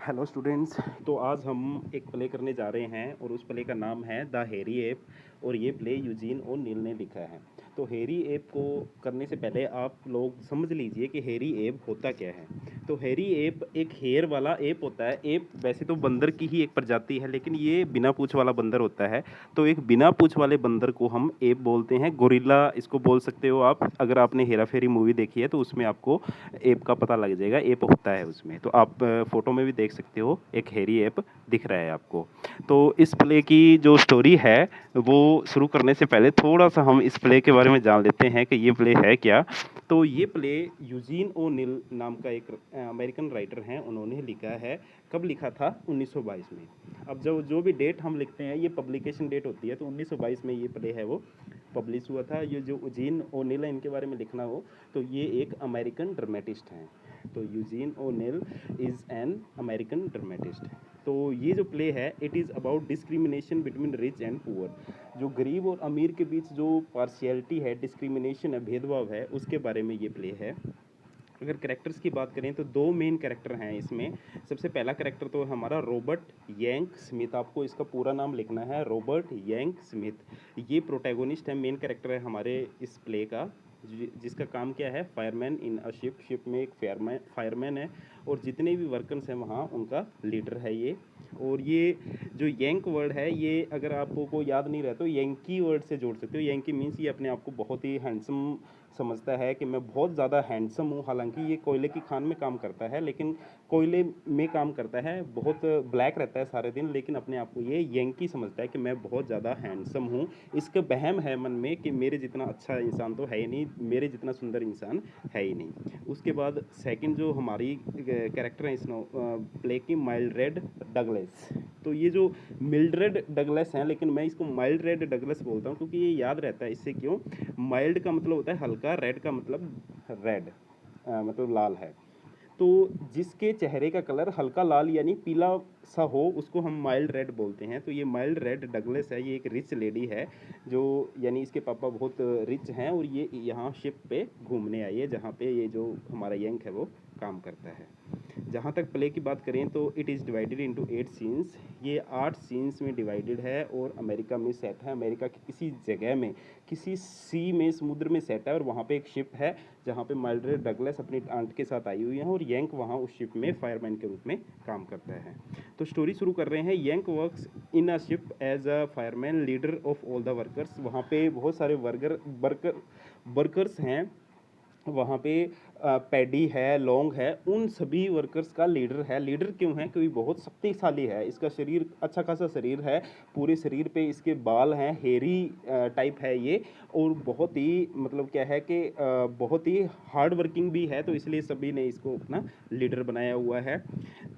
Hello students. तो आज हम एक प्ले करने जा रहे हैं और उस प्ले का नाम है द हैरी एप और ये प्ले यूजीन ओ'नील ने लिखा है। तो हैरी एप को करने से पहले आप लोग समझ लीजिए कि हैरी एप होता क्या है। तो हैरी एप एक हेयर वाला एप होता है। एप वैसे तो बंदर की ही एक प्रजाति है, लेकिन ये बिना पूँछ वाला बंदर होता है। तो एक बिना पूँछ वाले बंदर को हम एप बोलते हैं। गोरिल्ला इसको बोल सकते हो आप। अगर आपने हेरा फेरी मूवी देखी है तो उसमें आपको ऐप का पता लग जाएगा, ऐप होता है उसमें। तो आप फ़ोटो में भी देख सकते हो, एक हैरी ऐप दिख रहा है आपको। तो इस प्ले की जो स्टोरी है वो शुरू करने से पहले थोड़ा-सा हम इस प्ले के बारे में जान लेते हैं कि ये प्ले है क्या। तो ये प्ले यूजीन ओ'नील नाम का एक अमेरिकन राइटर हैं, उन्होंने लिखा है। कब लिखा था? 1922 में। अब जो भी डेट हम लिखते हैं ये पब्लिकेशन डेट होती है, तो 1922 में ये प्ले है वो पब्लिश हुआ था। ये जो यूजीन ओ'नील है, इनके बारे में लिखना हो तो ये एक अमेरिकन ड्रामेटिस्ट हैं। तो Eugene ओ'नील is an American dramatist. तो ये जो प्ले है it is about discrimination between rich and poor. जो गरीब और अमीर के बीच जो पार्शियलिटी है, डिस्क्रिमिनेशन है, भेदभाव है, उसके बारे में ये प्ले है। अगर कैरेक्टर्स की बात करें तो दो मेन कैरेक्टर हैं इसमें। सबसे पहला कैरेक्टर तो हमारा रॉबर्ट यंग स्मिथ। आपको इसका पूरा नाम लिखना है, रॉबर्ट यंग स्मिथ। ये प्रोटैगोनिस्ट है, मेन कैरेक्टर है हमारे इस प्ले का, जिसका काम क्या है? Fireman in a ship. Ship में एक फायरमैन है और जितने भी वर्कर्स हैं वहाँ उनका लीडर है ये। और ये जो यंक वर्ड है, ये अगर आपको याद नहीं रहता तो यंकी वर्ड से जोड़ सकते हो। यंकी मीन्स ये अपने आप को बहुत ही हैंडसम समझता है कि मैं बहुत ज़्यादा हैंडसम हूँ। हालांकि ये कोयले की खान में काम करता है, लेकिन कोयले में काम करता है, बहुत ब्लैक रहता है सारे दिन, लेकिन अपने आप को ये यंकी समझता है कि मैं बहुत ज़्यादा हैंडसम हूँ। इसका वहम है मन में कि मेरे जितना अच्छा इंसान तो है ही नहीं, मेरे जितना सुंदर इंसान है ही नहीं। उसके बाद सेकंड जो हमारी कैरेक्टर है इस प्ले की, मिल्ड्रेड डगलस। तो ये जो मिल्ड्रेड डगलस हैं, लेकिन मैं इसको मिल्ड्रेड डगलस बोलता हूँ क्योंकि ये याद रहता है। इससे क्यों? माइल्ड का मतलब होता है हल्का, रेड का मतलब रेड, मतलब लाल है। तो जिसके चेहरे का कलर हल्का लाल यानी पीला सा हो उसको हम माइल्ड रेड बोलते हैं। तो ये माइल्ड रेड डगलस है, ये एक रिच लेडी है, जो यानी इसके पापा बहुत रिच हैं और ये यहाँ शिप पे घूमने आई है जहाँ पे ये जो हमारा यंग है वो काम करता है। जहाँ तक प्ले की बात करें तो it is divided into 8 scenes. ये 8 सीन्स में डिवाइडेड है और अमेरिका में सेट है। अमेरिका की किसी जगह में, किसी सी में, समुद्र में सेट है और वहाँ पे एक शिप है जहाँ पे मिल्ड्रेड डगलस अपनी आंट के साथ आई हुई है और यंक वहाँ उस शिप में फायरमैन के रूप में काम करता है। तो स्टोरी शुरू कर रहे हैं। Yank works in a ship as a fireman, leader of all the workers. वहाँ पे बहुत सारे वर्कर्स हैं। वहाँ पे पैडी है, लॉन्ग है, उन सभी वर्कर्स का लीडर है। लीडर क्यों है? क्योंकि बहुत शक्तिशाली है, इसका शरीर अच्छा खासा शरीर है, पूरे शरीर पे इसके बाल हैं, हेरी टाइप है ये, और बहुत ही मतलब क्या है कि बहुत ही हार्ड वर्किंग भी है, तो इसलिए सभी ने इसको अपना लीडर बनाया हुआ है।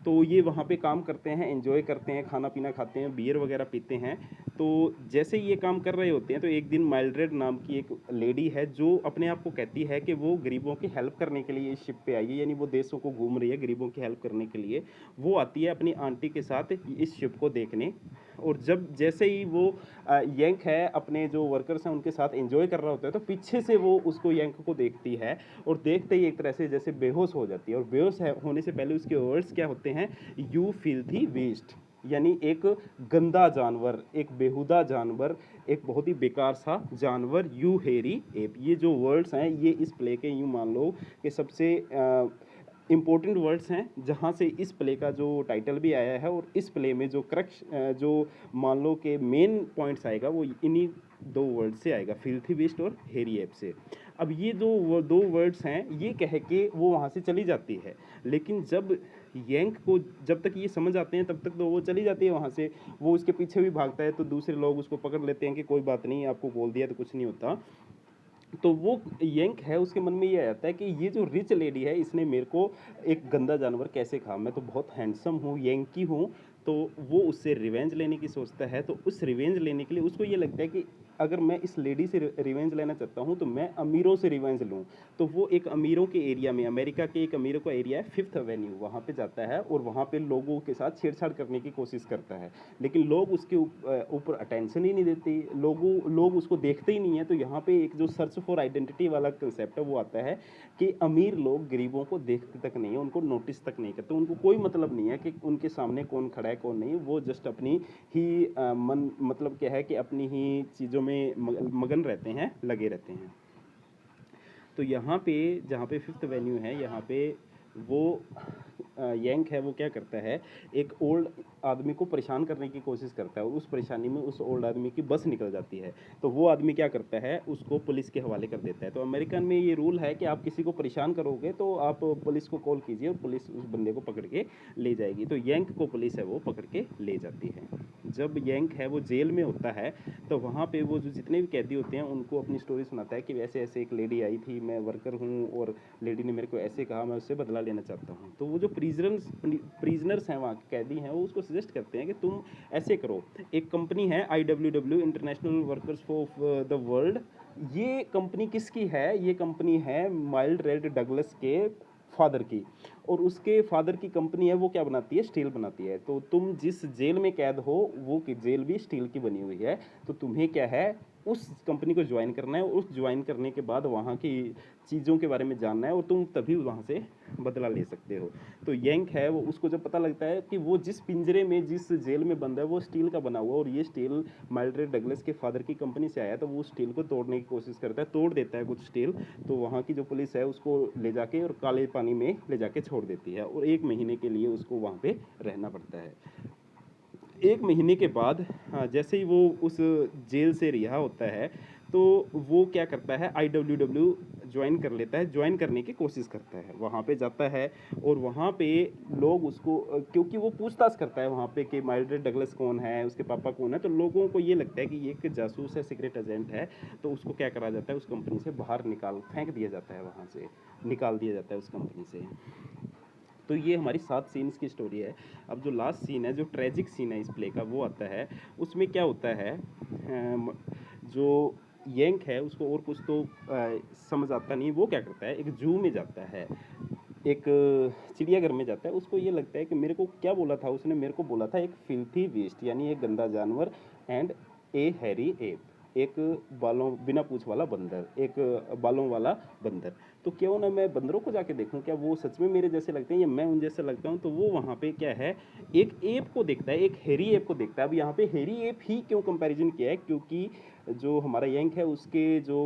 तो ये वहाँ पे काम करते हैं, एंजॉय करते हैं, खाना पीना खाते हैं, बियर वगैरह पीते हैं। तो जैसे ही ये काम कर रहे होते हैं तो एक दिन मिल्ड्रेड नाम की एक लेडी है जो अपने आप को कहती है कि वो गरीबों की हेल्प करने के लिए इस शिप पे आई है, यानी वो देशों को घूम रही है गरीबों की हेल्प करने के लिए। वो आती है अपनी आंटी के साथ इस शिप को देखने, और जब जैसे ही वो यंक है अपने जो वर्कर्स हैं उनके साथ एंजॉय कर रहा होता है तो पीछे से वो उसको यंक को देखती है और देखते ही एक तरह से जैसे बेहोश हो जाती है। और बेहोश होने से पहले उसके वर्ड्स क्या होते हैं? यू फिल्थी वेस्ट, यानी एक गंदा जानवर, एक बेहुदा जानवर, एक बहुत ही बेकार सा जानवर, यू हेरी एप। ये जो वर्ड्स हैं ये इस प्ले के यूँ मान लो कि सबसे इम्पोर्टेंट वर्ड्स हैं, जहाँ से इस प्ले का जो टाइटल भी आया है। और इस प्ले में जो जो मान लो कि मेन पॉइंट्स आएगा वो इन्हीं दो वर्ड से आएगा, फिल्थी बीस्ट और हेरी एप से। अब ये वो दो वर्ड्स हैं, ये कह के वो वहाँ से चली जाती है, लेकिन जब यंक को जब तक ये समझ आते हैं तब तक तो वो चली जाती है वहाँ से। वो उसके पीछे भी भागता है तो दूसरे लोग उसको पकड़ लेते हैं कि कोई बात नहीं, आपको बोल दिया तो कुछ नहीं होता। तो वो यंक है, उसके मन में ये आता है कि ये जो रिच लेडी है इसने मेरे को एक गंदा जानवर कैसे खा, मैं तो बहुत हैंडसम हूँ, यंकी हूँ। तो वो उससे रिवेंज लेने की सोचता है। तो उस रिवेंज लेने के लिए उसको ये लगता है कि अगर मैं इस लेडी से रिवेंज लेना चाहता हूँ तो मैं अमीरों से रिवेंज लूँ। तो वो एक अमीरों के एरिया में, अमेरिका के एक अमीरों का एरिया है फिफ्थ एवेन्यू, वहाँ पे जाता है और वहाँ पे लोगों के साथ छेड़छाड़ करने की कोशिश करता है। लेकिन लोग उसके ऊपर अटेंशन ही नहीं देते, लोग उसको देखते ही नहीं है। तो यहाँ पे एक जो सर्च फॉर आइडेंटिटी वाला कंसेप्ट है वो आता है कि अमीर लोग गरीबों को देखते तक नहीं है, उनको नोटिस तक नहीं करते, उनको कोई मतलब नहीं है कि उनके सामने कौन खड़ा है कौन नहीं। वो जस्ट अपनी ही मन मतलब क्या है कि अपनी ही चीज़ों में मगन रहते हैं, लगे रहते हैं। तो यहाँ पे जहाँ पे फिफ्थ वेन्यू है, यहाँ पे वो यंग है, वो क्या करता है, एक ओल्ड आदमी को परेशान करने की कोशिश करता है और उस परेशानी में उस ओल्ड आदमी की बस निकल जाती है। तो वो आदमी क्या करता है, उसको पुलिस के हवाले कर देता है। तो अमेरिकन में ये रूल है कि आप किसी को परेशान करोगे तो आप पुलिस को कॉल कीजिए और पुलिस उस बंदे को पकड़ के ले जाएगी। तो यंग को पुलिस है वो पकड़ के ले जाती है। जब यंग है वो जेल में होता है तो वहाँ पे वो जो जितने भी कैदी होते हैं उनको अपनी स्टोरी सुनाता है कि वैसे ऐसे एक लेडी आई थी, मैं वर्कर हूँ और लेडी ने मेरे को ऐसे कहा, मैं उससे बदला लेना चाहता हूँ। तो वो जो प्रिजनर्स हैं, वहाँ के कैदी हैं, वो उसको सजेस्ट करते हैं कि तुम ऐसे करो, एक कंपनी है IWW, international workers of the world. ये कंपनी किसकी है, ये कंपनी है माइल्ड रेड डगलस के फादर की, और उसके फादर की कंपनी है वो क्या बनाती है, स्टील बनाती है। तो तुम जिस जेल में कैद हो वो जेल भी स्टील की बनी हुई है। तो तुम्हें क्या है, उस कंपनी को ज्वाइन करना है, उस ज्वाइन करने के बाद वहाँ की चीज़ों के बारे में जानना है और तुम तभी वहाँ से बदला ले सकते हो। तो यंग है वो, उसको जब पता लगता है कि वो जिस पिंजरे में, जिस जेल में बंद है वो स्टील का बना हुआ और ये स्टील माइल्ड्रेड डगलस के फादर की कंपनी से आया, तो वो स्टील को तोड़ने की कोशिश करता है, तोड़ देता है कुछ स्टील। तो वहाँ की जो पुलिस है उसको ले जाके और काले पानी में ले जाके छोड़ देती है और 1 महीने के लिए उसको वहाँ पे रहना पड़ता है। 1 महीने के बाद, हाँ, जैसे ही वो उस जेल से रिहा होता है तो वो क्या करता है, IWW ज्वाइन कर लेता है, ज्वाइन करने की कोशिश करता है, वहाँ पे जाता है और वहाँ पे लोग उसको क्योंकि वो पूछताछ करता है वहाँ पे कि माइल्ड्रेड डगलस कौन है, उसके पापा कौन है, तो लोगों को ये लगता है कि ये एक जासूस है, सीक्रेट एजेंट है। तो उसको क्या करा जाता है, उस कंपनी से बाहर फेंक दिया जाता है, वहाँ से निकाल दिया जाता है उस कंपनी से। तो ये हमारी 7 सीन्स की स्टोरी है। अब जो लास्ट सीन है, जो ट्रेजिक सीन है इस प्ले का, वो आता है। उसमें क्या होता है, जो यंग है उसको और कुछ तो समझ आता नहीं। वो क्या करता है, एक जू में जाता है, एक चिड़ियाघर में जाता है। उसको ये लगता है कि मेरे को क्या बोला था उसने, मेरे को बोला था एक फिल्थी बीस्ट यानी एक गंदा जानवर, एंड ए हैरी एप, एक बालों बिना पूंछ वाला बंदर, एक बालों वाला बंदर। तो क्यों ना मैं बंदरों को जाके देखूं, क्या वो सच में मेरे जैसे लगते हैं या मैं उन जैसे लगता हूं। तो वो वहाँ पे क्या है, एक एप को देखता है, एक हेरी एप को देखता है। अब यहाँ पे हेरी एप ही क्यों कंपैरिजन किया है, क्योंकि जो हमारा यंग है उसके जो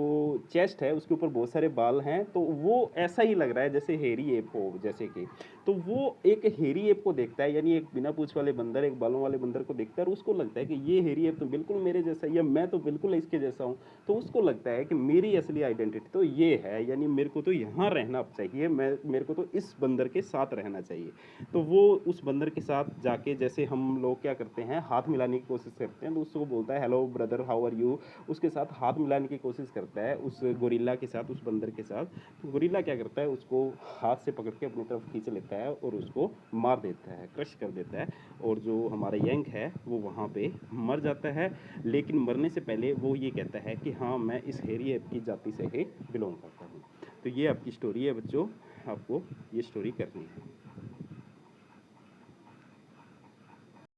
चेस्ट है उसके ऊपर बहुत सारे बाल हैं, तो वो ऐसा ही लग रहा है जैसे हेरी एप हो, जैसे कि। तो वो एक हेरी एप को देखता है, यानी एक बिना पूंछ वाले बंदर एक बालों वाले बंदर को देखता है और उसको लगता है कि ये हेरी एप तो बिल्कुल मेरे जैसा है, या मैं तो बिल्कुल इसके जैसा हूँ। तो उसको लगता है कि मेरी असली आइडेंटिटी तो ये है, यानी मेरे को तो यहाँ रहना चाहिए, मेरे को तो इस बंदर के साथ रहना चाहिए। तो वो उस बंदर के साथ जाके, जैसे हम लोग क्या करते हैं, हाथ मिलाने की कोशिश करते हैं, तो उसको बोलता है hello brother how are you, उसके साथ हाथ मिलाने की कोशिश करता है उस गोरिल्ला के साथ, उस बंदर के साथ। तो गोरिल्ला क्या करता है, उसको हाथ से पकड़ के अपनी तरफ खींच लेता है और उसको मार देता है, क्रश कर देता है। और जो हमारा यंग है वो वहाँ पे मर जाता है। लेकिन मरने से पहले वो ये कहता है कि हाँ, मैं इस हेरी एप की जाति से ही बिलोंग करता हूँ। तो ये आपकी स्टोरी है बच्चों, आपको ये स्टोरी करनी है।